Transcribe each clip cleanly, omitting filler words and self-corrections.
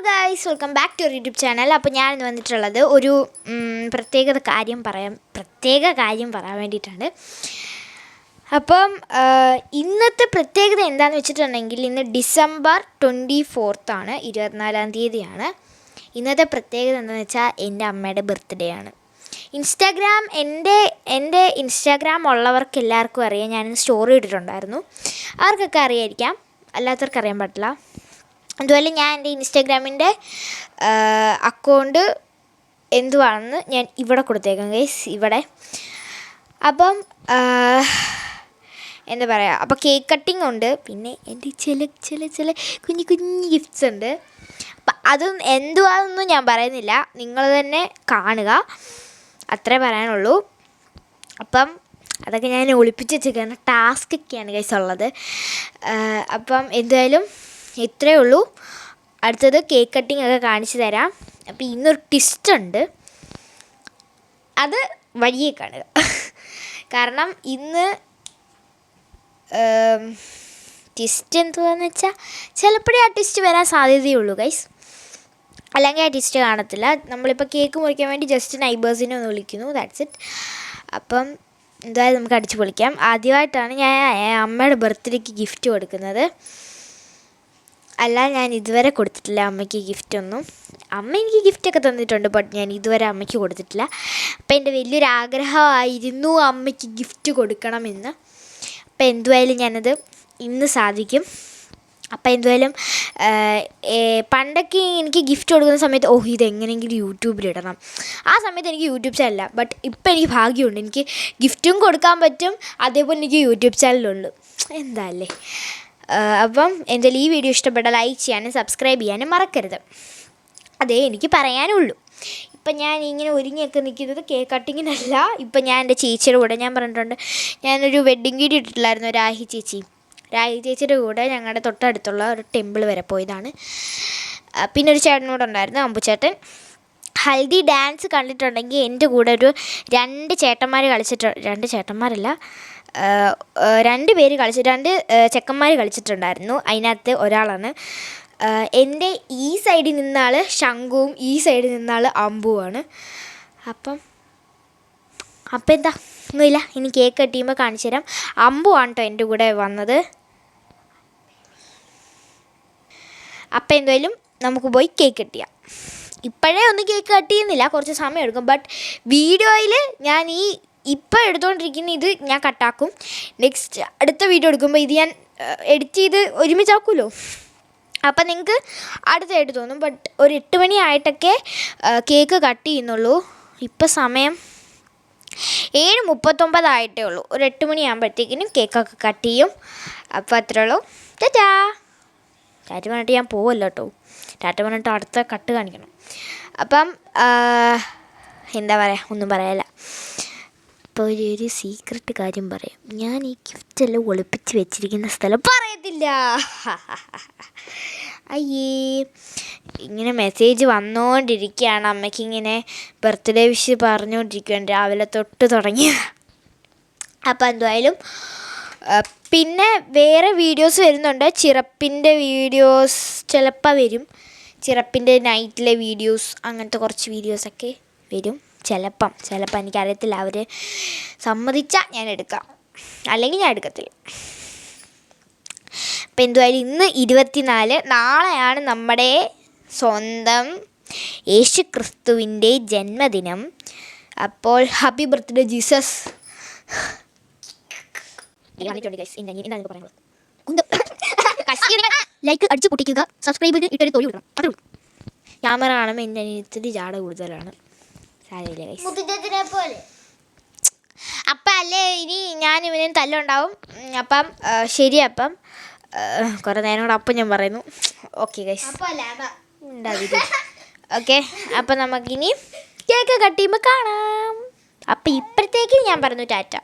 Guys, welcome back to YouTube channel. അപ്പോൾ ഞാൻ വന്നിട്ടുള്ളത് ഒരു പ്രത്യേക കാര്യം പറയാൻ വേണ്ടിയിട്ടാണ്. അപ്പം ഇന്നത്തെ പ്രത്യേകത എന്താണെന്ന് വെച്ചിട്ടുണ്ടെങ്കിൽ, ഇന്ന് ഡിസംബർ 24 24-ാം തീയതിയാണ്. ഇന്നത്തെ പ്രത്യേകത എന്താണെന്ന് വെച്ചാൽ എൻ്റെ അമ്മയുടെ ബർത്ത്ഡേ ആണ്. എൻ്റെ ഇൻസ്റ്റാഗ്രാം ഉള്ളവർക്ക് എല്ലാവർക്കും അറിയാം, ഞാൻ സ്റ്റോറി ഇട്ടിട്ടുണ്ടായിരുന്നു. അവർക്കൊക്കെ അറിയായിരിക്കാം, അല്ലാത്തവർക്ക് അറിയാൻ പറ്റില്ല. അതുപോലെ ഞാൻ എൻ്റെ ഇൻസ്റ്റാഗ്രാമിൻ്റെ അക്കൗണ്ട് എന്തുവാണെന്ന് ഞാൻ ഇവിടെ കൊടുത്തേക്കാം ഗൈസ്, ഇവിടെ. അപ്പം എന്താ പറയുക, അപ്പോൾ കേക്ക് കട്ടിംഗ് ഉണ്ട്, പിന്നെ എൻ്റെ ചില കുഞ്ഞു ഗിഫ്റ്റ്സ് ഉണ്ട്. അപ്പം അതും എന്തുവാണെന്നും ഞാൻ പറയുന്നില്ല, നിങ്ങൾ തന്നെ കാണുക, അത്രേ പറയാനുള്ളൂ. അപ്പം അതൊക്കെ ഞാൻ ഒളിപ്പിച്ച് വെച്ചേക്കാണ്, ടാസ്ക്കൊക്കെയാണ് ഗൈസ് ഉള്ളത്. അപ്പം എന്തായാലും ഇത്രയേ ഉള്ളൂ. അടുത്തത് കേക്ക് കട്ടിംഗ് ഒക്കെ കാണിച്ചു തരാം. അപ്പോൾ ഇന്നൊരു ട്വിസ്റ്റ് ഉണ്ട്, അത് വഴിയേ കാണുക. കാരണം ഇന്ന് ട്വിസ്റ്റ് എന്തുവാന്ന് വെച്ചാൽ, ചിലപ്പോഴേ ആ ട്വിസ്റ്റ് വരാൻ സാധ്യതയുള്ളൂ ഗൈസ്, അല്ലെങ്കിൽ ആ ട്വിസ്റ്റ് കാണത്തില്ല. നമ്മളിപ്പോൾ കേക്ക് മുറിക്കാൻ വേണ്ടി ജസ്റ്റ് നൈബേഴ്സിനെ ഒന്ന് വിളിക്കുന്നു, ദാറ്റ്സ് ഇറ്റ്. അപ്പം എന്തായാലും നമുക്ക് അടിച്ചു പൊളിക്കാം. ആദ്യമായിട്ടാണ് ഞാൻ അമ്മയുടെ ബർത്ത്ഡേക്ക് ഗിഫ്റ്റ് കൊടുക്കുന്നത്. അല്ല, ഞാൻ ഇതുവരെ കൊടുത്തിട്ടില്ല അമ്മയ്ക്ക് ഗിഫ്റ്റൊന്നും. അമ്മ എനിക്ക് ഗിഫ്റ്റൊക്കെ തന്നിട്ടുണ്ട്, ബട്ട് ഞാൻ ഇതുവരെ അമ്മയ്ക്ക് കൊടുത്തിട്ടില്ല. അപ്പം എൻ്റെ വലിയൊരു ആഗ്രഹമായിരുന്നു അമ്മയ്ക്ക് ഗിഫ്റ്റ് കൊടുക്കണമെന്ന്. അപ്പം എന്തുവായാലും ഞാനത് ഇന്ന് സാധിക്കും. അപ്പം എന്തുവായാലും പണ്ടൊക്കെ എനിക്ക് ഗിഫ്റ്റ് കൊടുക്കുന്ന സമയത്ത് ഇതെങ്ങനെയെങ്കിലും യൂട്യൂബിലിടണം, ആ സമയത്ത് എനിക്ക് യൂട്യൂബ് ചാനലില്ല. ബട്ട് ഇപ്പം എനിക്ക് ഭാഗ്യമുണ്ട്, എനിക്ക് ഗിഫ്റ്റും കൊടുക്കാൻ പറ്റും, അതേപോലെ എനിക്ക് യൂട്യൂബ് ചാനലുണ്ട്. എന്താ അല്ലേ. അപ്പം എന്തായാലും ഈ വീഡിയോ ഇഷ്ടപ്പെട്ടാൽ ലൈക്ക് ചെയ്യാനും സബ്സ്ക്രൈബ് ചെയ്യാനും മറക്കരുത്. അതേ എനിക്ക് പറയാനുള്ളൂ. ഇപ്പം ഞാൻ ഇങ്ങനെ ഒരുങ്ങിയൊക്കെ നിൽക്കുന്നത് കേക്ക് കട്ടിങ്ങിനല്ല. ഇപ്പം ഞാൻ എൻ്റെ ചേച്ചിയുടെ കൂടെ, ഞാൻ പറഞ്ഞിട്ടുണ്ട്, ഞാനൊരു വെഡ്ഡിങ് വീഡിയോ ഇട്ടിട്ടില്ലായിരുന്നു, രാഹി ചേച്ചിയുടെ കൂടെ ഞങ്ങളുടെ തൊട്ടടുത്തുള്ള ഒരു ടെമ്പിൾ വരെ പോയതാണ്. പിന്നെ ഒരു ചേട്ടനോട് ഉണ്ടായിരുന്നു, അമ്പുചേട്ടൻ. ഹൽദി ഡാൻസ് കണ്ടിട്ടുണ്ടെങ്കിൽ എൻ്റെ കൂടെ ഒരു രണ്ട് ചെക്കന്മാർ കളിച്ചിട്ടുണ്ടായിരുന്നു. അതിനകത്ത് ഒരാളാണ് എൻ്റെ ഈ സൈഡിൽ നിന്നാൾ ശംഖുവും ഈ സൈഡിൽ നിന്നാൾ അമ്പുവാണ്. അപ്പം എന്താ ഒന്നുമില്ല, ഇനി കേക്ക് കട്ട് ചെയ്യുമ്പോൾ കാണിച്ചു തരാം. അമ്പുവാണ് കേട്ടോ എൻ്റെ കൂടെ വന്നത്. അപ്പം എന്തായാലും നമുക്ക് പോയി കേക്ക് കട്ട് ചെയ്യാം. ഇപ്പോഴേ ഒന്നും കേക്ക് കട്ട് ചെയ്യുന്നില്ല, കുറച്ച് സമയം എടുക്കും. ബട്ട് വീഡിയോയിൽ ഞാൻ ഇപ്പോൾ എടുത്തുകൊണ്ടിരിക്കുന്ന ഇത് ഞാൻ കട്ടാക്കും. നെക്സ്റ്റ് അടുത്ത വീഡിയോ എടുക്കുമ്പോൾ ഇത് ഞാൻ എഡിറ്റ് ചെയ്ത് ഒരുമിച്ചാക്കുമല്ലോ, അപ്പം നിങ്ങൾക്ക് അടുത്തായിട്ട് തോന്നും. ബട്ട് ഒരു 8 മണി ആയിട്ടൊക്കെ കേക്ക് കട്ട് ചെയ്യുന്നുള്ളൂ. ഇപ്പം സമയം 7:39 ആയിട്ടേ ഉള്ളൂ. ഒരു 8 മണിയാകുമ്പോഴത്തേക്കിനും കേക്കൊക്കെ കട്ട് ചെയ്യും. അപ്പോൾ അത്രേ ഉള്ളൂ. ടാറ്റാ പറഞ്ഞിട്ട് ഞാൻ പോവല്ലോ കേട്ടോ. ടാറ്റ പറഞ്ഞിട്ട് അടുത്ത കട്ട് കാണിക്കണം. അപ്പം എന്താ പറയുക, ഒന്നും പറയാനില്ല. അപ്പോൾ ഒരു സീക്രട്ട് കാര്യം പറയാം. ഞാൻ ഈ ഗിഫ്റ്റെല്ലാം ഒളിപ്പിച്ച് വെച്ചിരിക്കുന്ന സ്ഥലം പറയത്തില്ല. അയ്യേ, ഇങ്ങനെ മെസ്സേജ് വന്നുകൊണ്ടിരിക്കുകയാണ്. അമ്മയ്ക്കിങ്ങനെ ബർത്ത്ഡേ വിഷ് പറഞ്ഞുകൊണ്ടിരിക്കുകയാണ്, രാവിലെ തൊട്ട് തുടങ്ങിയ. അപ്പോൾ എന്തായാലും പിന്നെ വേറെ വീഡിയോസ് വരുന്നുണ്ട്. ചിറപ്പിൻ്റെ വീഡിയോസ് ചിലപ്പോൾ വരും. ചിറപ്പിൻ്റെ നൈറ്റിലെ വീഡിയോസ്, അങ്ങനത്തെ കുറച്ച് വീഡിയോസൊക്കെ വരും. ചിലപ്പം എനിക്കറിയത്തില്ല, അവർ സമ്മതിച്ചാൽ ഞാൻ എടുക്കാം, അല്ലെങ്കിൽ ഞാൻ എടുക്കത്തില്ല. അപ്പം എന്തുവായാലും ഇന്ന് 24, നാളെയാണ് നമ്മുടെ സ്വന്തം യേശു ക്രിസ്തുവിൻ്റെ ജന്മദിനം. അപ്പോൾ ഹാപ്പി ബർത്ത്ഡേ ജീസസ്. ലൈക്ക് അടിച്ചു പൊട്ടിക്കുക, സബ്സ്ക്രൈബ് ഇട്ടൊരു തൊഴിൽ വിടണം, അത്രേ ഉള്ളൂ. ക്യാമറ കാണുമ്പോൾ എൻ്റെ ഇത്തിരി ജാട കൂടുതലാണ്. അപ്പം അല്ലേ ഇനി ഞാൻ ഇവന് തല്ലുണ്ടാവും. അപ്പം ശരി, അപ്പം കുറേ നേരം കൂടെ അപ്പം ഞാൻ പറയുന്നു. Okay guys, okay. അപ്പം നമുക്കിനി കേക്ക് കട്ട് ചെയ്യുമ്പോൾ കാണാം. അപ്പം ഇപ്പോഴത്തേക്കും ഞാൻ പറഞ്ഞു ടാറ്റ.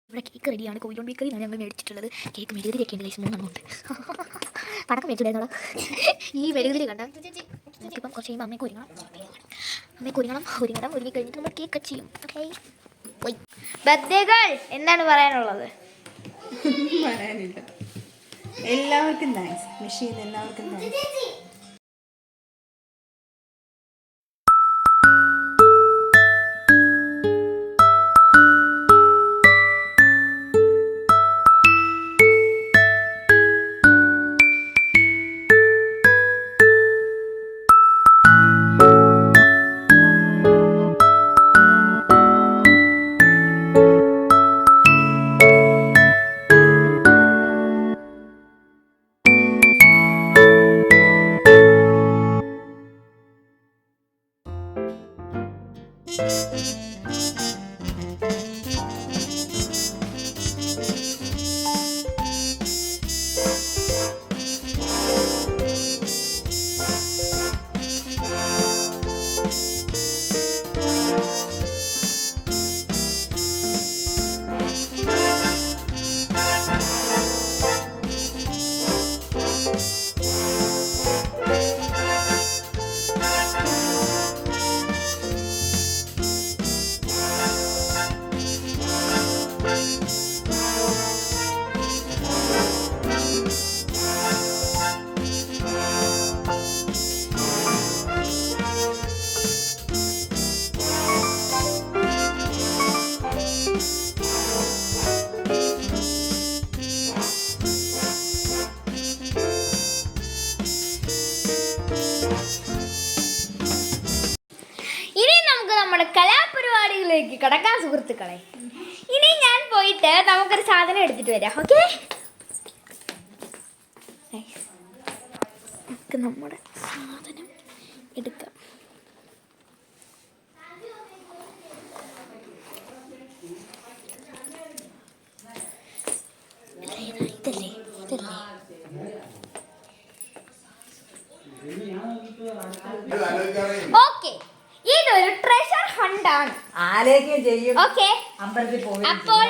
ഇവിടെ കേക്ക് റെഡിയാണ്. കോഴിക്കോട് ബേക്കറിയാണ് ഞങ്ങൾ മേടിച്ചിട്ടുള്ളത്. കേക്ക് മെഴുകുതിരി ഒക്കെ ഉണ്ട് ഗൈസ്, 3 ഉണ്ട്. പടക്കം മേടിച്ചിട്ടുണ്ടായിരുന്നോളാം. ഈ മെഴുകുതിരി കണ്ട നമുക്കിപ്പം കുറച്ച് കഴിയുമ്പോൾ അമ്മയ്ക്ക് ഒരുങ്ങണം. ഒരുങ്ങി കഴിഞ്ഞിട്ട് നമ്മൾ കേക്ക് കട്ട് ചെയ്യും. ഓക്കെ, ബർത്ത്ഡേ ഗേൾ എന്താണ് പറയാനുള്ളത്? പറയാനില്ല. എല്ലാവർക്കും താങ്ക്സ്. മെഷീൻ എല്ലാവർക്കും താങ്ക്സ്. കലാപരിപാടികളിലേക്ക് കടക്കാൻ സുഹൃത്തുക്കളെ. ഇനി ഞാൻ പോയിട്ട് നമുക്കൊരു സാധനം എടുത്തിട്ട് വരാം. ഓക്കെ, നമുക്ക് നമ്മുടെ സാധനം എടുക്കാം. ഇതല്ലേ ഓക്കെ, ഇതൊരു ട്രഷർ ഹണ്ടാണ്. ഓക്കെ, അപ്പോൾ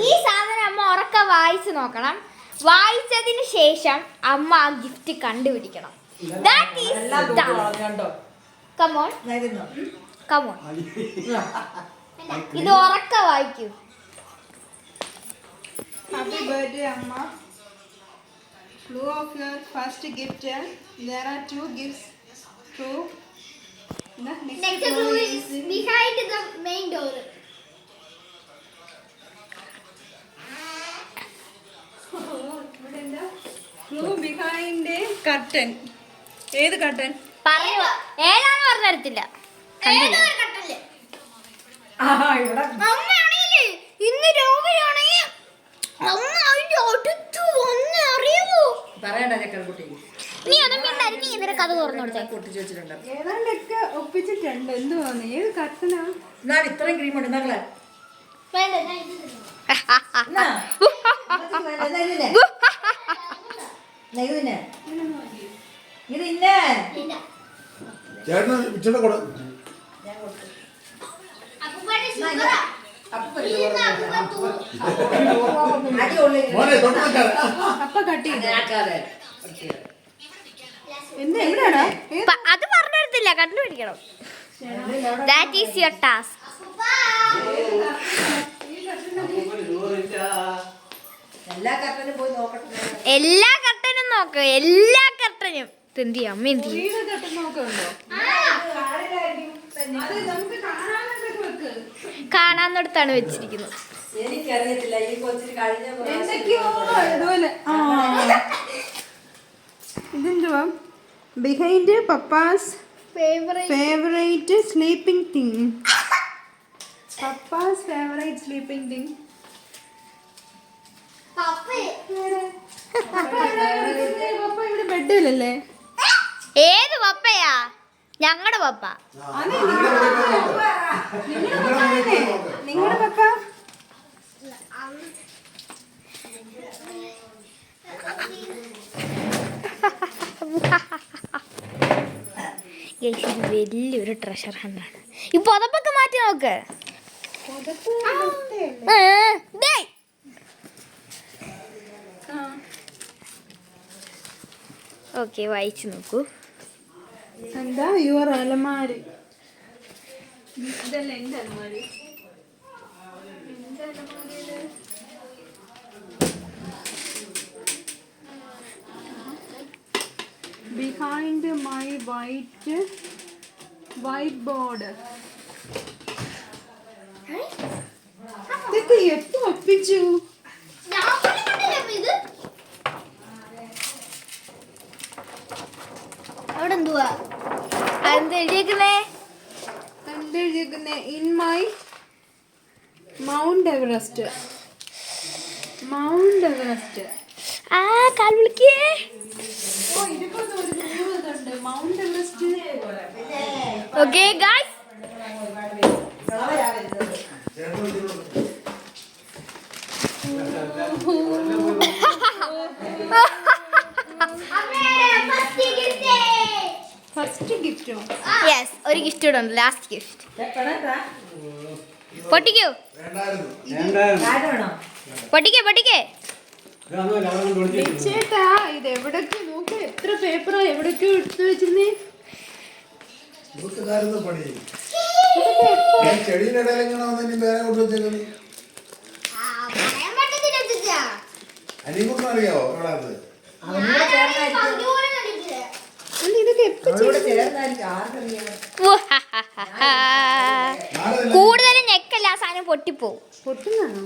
ഈ സാധനം അമ്മ ഉറക്ക വായിച്ചു നോക്കണം. വായിച്ചതിന് ശേഷം അമ്മ ആ ഗിഫ്റ്റ് കണ്ടുപിടിക്കണം. ഇത് ഉറക്ക വായിക്കൂ. Happy birthday, Amma. Clue of your first gift. There are 2 gifts. Clue. The next clue is behind the main door. clue behind a curtain. ഏത് കർട്ടൻ? പറയോ, ഏതാന്ന് പറഞ്ഞിട്ടില്ല. ഇന്ന് രാവിലെയാണെങ്കിൽ അമ്മ അതിന്റെ അടുത്ത് വന്ന് അറിയുമോ? നീ അതൊന്നും ഇതിന്റെ കഥ തുറന്നു കൊടുത്തേ. ഏതാണ്ടൊക്കെ ഒപ്പിച്ചിട്ടുണ്ട്. എന്തുവാന്ന്? ഏത് കർട്ടനാ? ഇത്രയും ക്രീം ഉണ്ട് വേണ്ട, അത് പറഞ്ഞെടുത്തില്ല, കണ്ടുപിടിക്കണം. That is your task. എല്ലാ കർട്ടനും പോയി നോക്കട്ടെ. എല്ലാ കർട്ടനും നോക്ക്, എല്ലാ കർട്ടനും. എന്തി അമ്മ എന്തി കാണാന്നിടത്താണ് വെച്ചിരിക്കുന്നത്. എനിക്കറിയത്തില്ല, ഈ കൊച്ചിന് കഴിഞ്ഞ ഇതെന്തുവാ? ബിഹൈൻഡ് പപ്പാസ് ഫേവറേറ്റ് സ്ലീപ്പിംഗ് തിങ്. പപ്പാസ് ഫേവറേറ്റ് സ്ലീപ്പിംഗ് തിങ്. പപ്പ ഇവിടെ ബെഡിലല്ലേ? ഏത് പപ്പയാ? ഞങ്ങളുടെ പപ്പ. നിങ്ങളുടെ പപ്പ വലിയൊരു ട്രഷർ ഹണ്ടാണ്. ഈ പുതപ്പൊക്കെ മാറ്റി നോക്ക്. ഓക്കെ, വായിച്ചു നോക്കൂ. എന്താ? യുവർ അലമാരി. ഇതല്ല എൻ്റെ അലമാരി. Behind my whiteboard. ഇതൊക്കെ എപ്പോ ഒപ്പിച്ചു? അവിടെ എന്തുവാ എഴുതിയേക്കുന്നേ? In my Mount Everest. Mount Everest. ആ കാൽ വിളിക്കേ. Mount Everest. Okay guys, first ഗിഫ്റ്റോ? യെസ്, ഒരു ഗിഫ്റ്റ് കൂടെ ഉണ്ട്, ലാസ്റ്റ് ഗിഫ്റ്റ്. പൊട്ടിക്കൂ, പൊട്ടിക്കേ. ചേട്ടാ ഇത് എവിടൊക്കെ നോക്ക്, എത്ര പേപ്പറാ എവിടൊക്കെ എടുത്തു വെച്ചിരുന്നേ. അറിയാവോ ഇതൊക്കെ എപ്പോ കൂടുതലും ഞെക്കല്ല, ആ സാധനം പൊട്ടിപ്പോവും. പൊട്ടുന്നാണോ?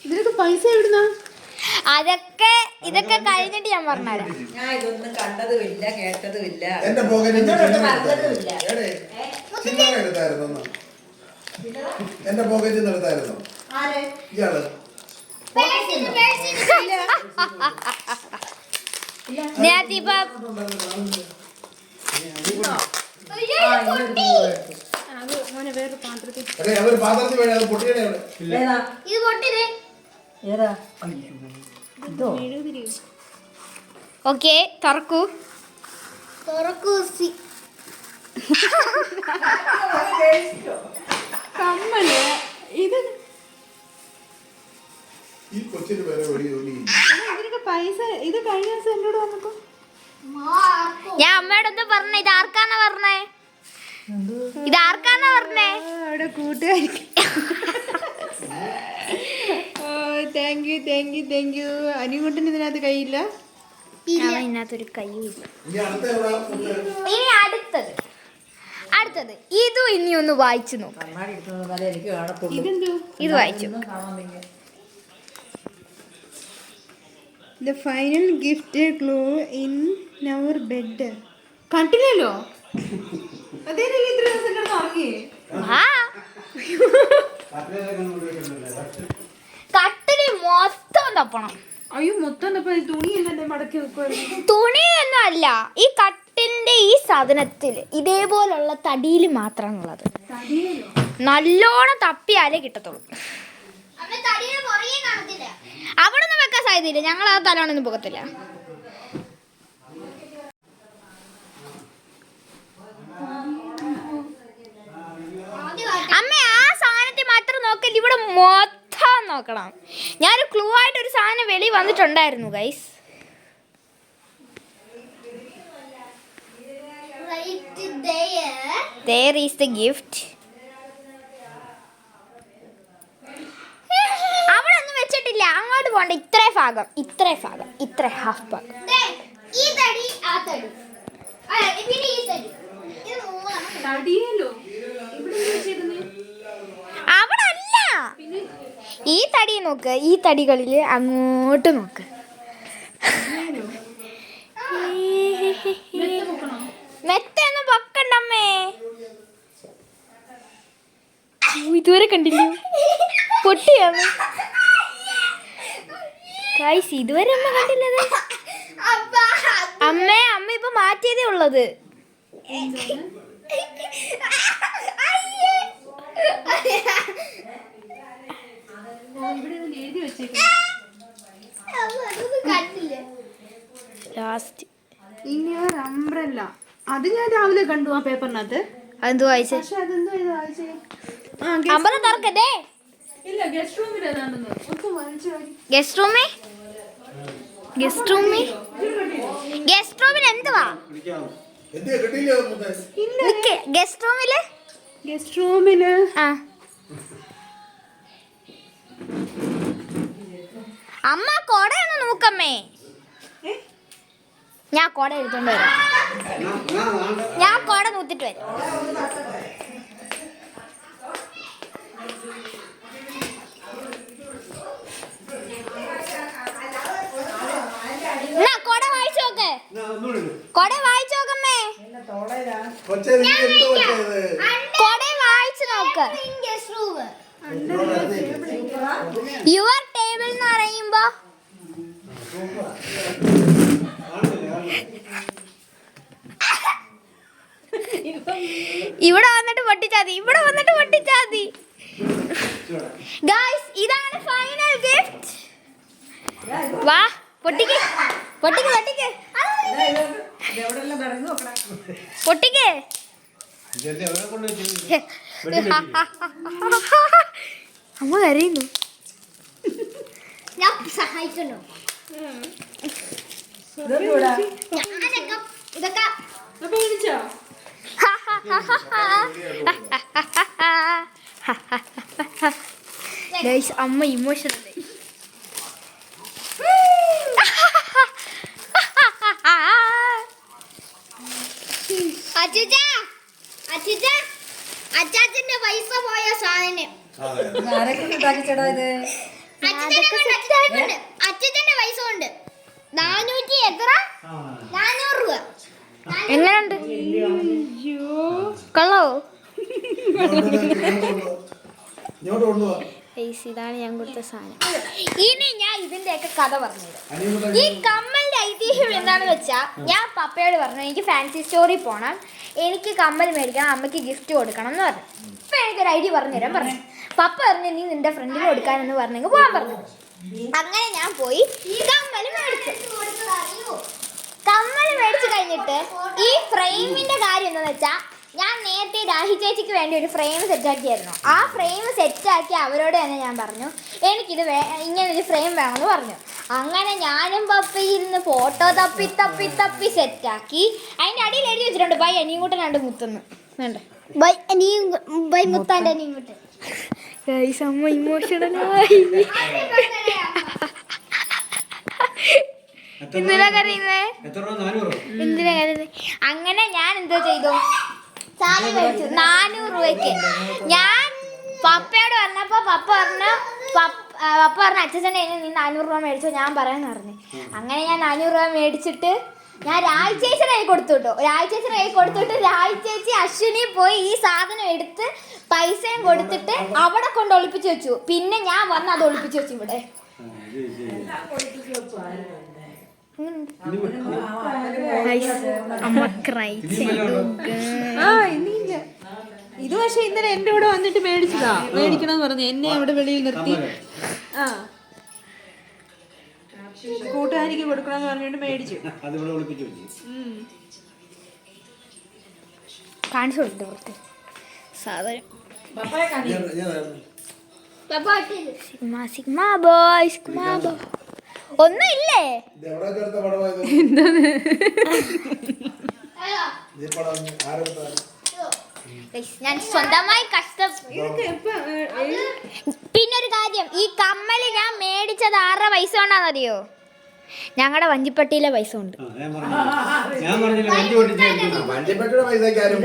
ഇതിനൊക്കെ പൈസ എവിടുന്നാ? ഇതൊക്കെ കഴിഞ്ഞിട്ട് ഞാൻ പറഞ്ഞുതരാം. ഞാൻ ഇതൊന്നും കണ്ടതുമില്ല കേട്ടതുമില്ല. എന്റെ പോക്കറ്റിൽ പറഞ്ഞതുമില്ല. ചില്ലറ എടുത്തായിരുന്നു, എന്റെ പോക്കറ്റിൽ നിന്ന് എടുത്തായിരുന്നു ഇയാള്. നേരത്തിപ്പോ മോനെ വേറെ പാത്രത്തിൽ അതൊരു പാത്രത്തിൽ വേണം, അത് പൊട്ടിയേ അവിടെ. ഇത് പൊട്ടിയത്. ഏതാ? ഇതോ? ഓക്കെ, തുറക്കൂ. കമ്മല്. ഇത് ഈ കൊച്ചിന് വേറെ ഒരു ജോലി. ഇതിനൊക്കെ പൈസ. ഇത് കഴിഞ്ഞ ദിവസം എന്നോട് വന്നപ്പോ ഞാൻ അമ്മയോടൊന്ന് പറഞ്ഞ ഇത് ആർക്കാന്നാ പറഞ്ഞേ? അവിടെ കൂട്ടുകാരിക്ക്. Thank you. അനികുട്ടൻ ഇതിനകത്ത് കയ്യില്ല. ഇതിനകത്തൊരു കൈയില്ല. ഇനി അടുത്ത എവിടാ? ഇനി അടുത്തത് ഇതും ഇനി ഒന്ന് വായിച്ചു നോക്കാം. കണ്ണാടി എടുക്കുന്നത് എനിക്ക് കാണത്തുള്ളൂ. ഇതെന്തോ? ഇത് വായിച്ചു. കാണാൻ വയ്യ. The final gift clue in our bed. കണ്ടില്ലല്ലോ. അതേനല്ലേ ഇത്ര ദിവസം കിടന്ന് ഉറങ്ങി. ആ കട്ടില് മൊത്തം തപ്പണം. അയ്യോ മൊത്തം തുണിയല്ലേ മടക്കി വെക്കുവായിരുന്നു. തുണിയൊന്നും അല്ല, ഈ കട്ടിലിന്റെ ഈ സാധനത്തില് ഇതേപോലുള്ള തടിയിൽ മാത്രമാണുള്ളത്. നല്ലോണം തപ്പിയാലേ കിട്ടത്തുള്ളൂ. അവിടെ ഒന്നും വെക്കാൻ സാധ്യതയില്ല, ഞങ്ങൾ ആ തലോണൊന്നും പോകത്തില്ല. അമ്മ ആ സാധനത്തിൽ മാത്രം നോക്കല്ല, ഇവിടെ മൊത്തം നോക്കണം. ഞാനൊരു ക്ലൂ ആയിട്ട് ഒരു സാധനം വെളി വന്നിട്ടുണ്ടായിരുന്നു guys. There is the gift. അവിടെ ഒന്നും വെച്ചിട്ടില്ല, അങ്ങോട്ട് പോണ്ട. ഇത്ര ഭാഗം ഇത്ര ഹാഫ് ഭാഗം. തടിയല്ലോ. ഇവിടെ വെച്ചിരുന്നേ. അവിടെ അല്ല, ഈ തടി നോക്ക്, ഈ തടികളില് അങ്ങോട്ട് നോക്ക്. മെത്തൊന്നും പൊക്കണ്ടമ്മേ. ഇതുവരെ കണ്ടില്ല, പൊട്ടിയാണ് ഗൈസ്. ഇതുവരെ അമ്മ കണ്ടില്ലത്. അമ്മ ഇപ്പൊ മാറ്റിയതേ ഉള്ളത്. എഴുതി വെച്ചേക്കുന്നു. ലാസ്റ്റ് ഇനി ഒരു അംബ്രല്ല. അത് ഞാൻ രാവിലെ കണ്ടു ആ പേപ്പറിനകത്ത്. അതെന്തോ വായിച്ചേ? പക്ഷെ അതെന്തോ ഇത് വായിച്ചേ. അമ്പലം തുറക്കല്ലേ? ഇല്ല, ഗസ്റ്റ് റൂമിൽ ഏതാണെന്ന് ഒന്ന് വായിച്ചു. ഗസ്റ്റ് റൂമിൽ എന്തുവാ? ഗസ്റ്റ് റൂമില് അമ്മ കൊടയൊന്ന് നോക്കമ്മേ. ഞാൻ കൊട എടുത്തോണ്ട് വരാം. ഞാൻ കൊട നൂത്തിട്ട് വരാം. കൊട വായിച്ചു നോക്ക്. കൊട വായിച്ചു നോക്കമ്മേ. കൊട വായിച്ചു നോക്ക്. യുവർ ടേബിൾ എന്ന് പറയുമ്പോ ഇവിടെ വന്നിട്ട് പൊട്ടിച്ചാ മതി. ഗായ്സ്, ഇതാണ് ഫൈനൽ ഗിഫ്റ്റ്. വാ, പൊട്ടിക്ക്. എവിടെല്ലാം നടന്നു നോക്കണം. പൊട്ടിക്കേ. ഇതല്ലേ അവരെ കൊണ്ട് വെച്ചിരിക്കുന്നത്. അമ്മ കരയുന്നു. ഞാൻ സഹായിക്കണോ? ഇതെന്തുവാടാ? ഞാനൊക്കെ ഇതൊക്കെ അപ്പൊ വിളിച്ചോ? ഗൈസ് അമ്മ ഇമോഷണൽ ആയി. അച്ചാച്ചന്റെ പൈസ പോയ സാധനം ഇത് ആരൊക്കെ ഉണ്ടാക്കിച്ചടാ ഇത്? അച്ഛന്റെ പൈസ കൊണ്ട് 400 എത്ര 400 രൂപ. എങ്ങനെയുണ്ട്? കൊള്ളാവോ? ഇങ്ങോട്ട് കൊണ്ടുപോവാ. ഗൈസ് ഇതാണ് ഞാൻ കൊടുത്ത സാധനം. ഇനി ഞാൻ ഇതിന്റെയൊക്കെ കഥ പറഞ്ഞുതരാം. ഈ കമ്മലിന്റെ ഐതിഹ്യം എന്താണെന്ന് വെച്ചാൽ, ഞാൻ പപ്പയോട് പറഞ്ഞു എനിക്ക് ഫാൻസി സ്റ്റോറി പോകണം, എനിക്ക് കമ്മൽ മേടിക്കണം, അമ്മയ്ക്ക് ഗിഫ്റ്റ് കൊടുക്കണം എന്ന് പറഞ്ഞു. ഇപ്പൊ എനിക്കൊരു ഐഡിയ പറഞ്ഞുതരാൻ പറഞ്ഞു. പപ്പ പറഞ്ഞു നീ നിന്റെ ഫ്രണ്ടിന് കൊടുക്കാനെന്ന് പറഞ്ഞെങ്കിൽ പോകാൻ പറഞ്ഞു. അങ്ങനെ ഞാൻ പോയി കമ്മൽ മേടിച്ചു. കമ്മൽ മേടിച്ചു കഴിഞ്ഞിട്ട് ഈ ഫ്രെയിമിന്റെ കാര്യം എന്താണെന്ന് വെച്ചാൽ, ഞാൻ നേരത്തെ രാഹി ചേച്ചിക്ക് വേണ്ടി ഒരു ഫ്രെയിം സെറ്റാക്കിയായിരുന്നു. ആ ഫ്രെയിം സെറ്റാക്കി അവരോട് തന്നെ ഞാൻ പറഞ്ഞു എനിക്കിത് ഇങ്ങനൊരു ഫ്രെയിം വേണമെന്ന് പറഞ്ഞു. അങ്ങനെ ഞാനും പപ്പയും ഇരുന്ന് ഫോട്ടോ തപ്പി തപ്പി തപ്പി സെറ്റാക്കി. അതിൻ്റെ അടിയിൽ എഴുതി വെച്ചിട്ടുണ്ട് ബൈ അനിയൻകുട്ടൻ രണ്ട് മുത്തെന്ന്. വേണ്ടേ? ബൈ മുത്താൻ്റെ ഇങ്ങോട്ട് ഗൈസ് അമ്മ ഇമോഷണലായി. എന്തിനാ കരയുന്നേ? എന്തിനാ കരയുന്നേ? അങ്ങനെ ഞാൻ എന്തോ ചെയ്തു, സാധനം മേടിച്ചു 400 രൂപയ്ക്ക്. ഞാൻ പപ്പയോട് പറഞ്ഞപ്പോൾ പപ്പ പറഞ്ഞു അച്ഛനെ നീ 400 രൂപ മേടിച്ചോ, ഞാൻ പറയാന്ന് പറഞ്ഞു. അങ്ങനെ ഞാൻ 400 രൂപ മേടിച്ചിട്ട് ഞാൻ രാജ് ചേച്ചിയുടെ കൈ കൊടുത്തു കേട്ടോ. രാജ് ചേച്ചിയുടെ കൈ കൊടുത്തിട്ട് രാജ് ചേച്ചി അശ്വിനി പോയി ഈ സാധനം എടുത്ത് പൈസയും കൊടുത്തിട്ട് അവിടെ കൊണ്ട് ഒളിപ്പിച്ച് വെച്ചു. പിന്നെ ഞാൻ വന്ന് അത് ഒളിപ്പിച്ച് വെച്ചു ഇവിടെ. അമ്മ ക്രൈ ചെയ്തു. ഇനിയില്ല. ഇത് പക്ഷെ ഇന്നലെ എന്റെ കൂടെ വന്നിട്ട് മേടിച്ചതാ. മേടിക്കണമെന്ന് പറഞ്ഞു എന്നെ അവിടെ വെളിയിൽ നിർത്തി. ആ കൂട്ടുകാരിക്ക് കൊടുക്കണമെന്ന് പറഞ്ഞിട്ട് മേടിച്ചു. കാണിച്ചു കൊടുത്തു പുറത്ത് സാധനം. പപ്പായെ കാണിച്ചു. Sigma sigma boy sigma boy. ഒന്നും ഇല്ലേ? ഇതെവിടെയൊക്കെ എടുത്ത പടമായത്? ഈ പടം ആരെടുത്താണ്? ഞാൻ സ്വന്തമായി പിന്നൊരു കാര്യം, ഈ കമ്മല് ഞാൻ മേടിച്ചത് 6 പൈസ കൊണ്ടാണെന്നറിയോ? ഞങ്ങളുടെ വഞ്ചിപ്പട്ടിയിലെ പൈസ ഉണ്ട്. വണ്ടിപ്പെട്ടിയുടെ പൈസക്ക് ആരും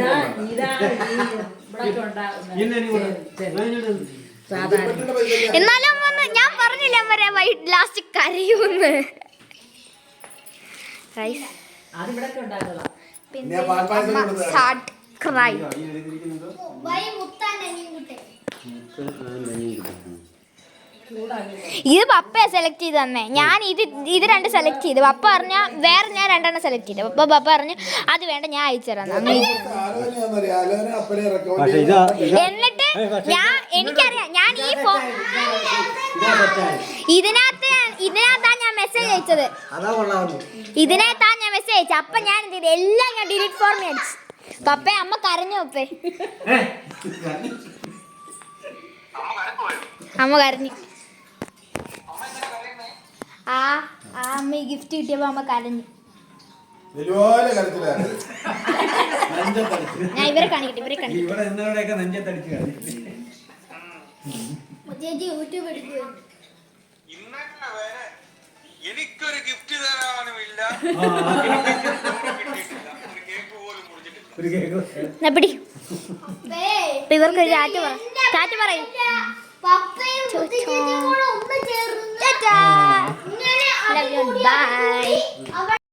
എന്നാലും ഞാൻ പറഞ്ഞില്ല വരെ ലാസ്റ്റ് കരയൂന്ന്. പിന്നെ സ്റ്റാർട്ട് ക്രൈ. ബൈ മുത്താൻ്റെ ഇങ്ങോട്ട് ഇത് പപ്പയെ സെലക്ട് ചെയ്ത് തന്നെ. ഞാൻ ഇത് 2 സെലക്ട് ചെയ്ത്. പപ്പ പറഞ്ഞ വേറെ ഞാൻ 2 സെലക്ട് ചെയ്ത്. പപ്പ പറഞ്ഞു അത് വേണ്ട ഞാൻ അയച്ചു തരാം. എന്നിട്ട് എനിക്കറിയാം ഞാൻ ഈ ഇതിനകത്താണ് ഞാൻ മെസ്സേജ് അയച്ചത്. ഇതിനകത്താണ് ഞാൻ മെസ്സേജ് അയച്ചത്. അപ്പൊ ഞാൻ എന്ത് ചെയ്തു, എല്ലാം ഞാൻ ഡിലീറ്റ് ഫോർ അടിച്ചു. പപ്പേ അമ്മ കരഞ്ഞു. പപ്പേ അമ്മ കരഞ്ഞു. അമ്മ ഈ ഗിഫ്റ്റ് കിട്ടിയപ്പോ അമ്മ കരഞ്ഞു. ഞാൻ ഇവരെ കാണിക്കട്ടെ. ചേച്ചി യൂട്യൂബ് എടുക്കുക. എനിക്കൊരു ഗിഫ്റ്റ് തരാനുമില്ല. ഇവർക്ക് ചാറ്റ് പറയും. പപ്പയും ചേച്ചിയും കൂടെ ഒന്ന് ചേർന്ന് ബൈ.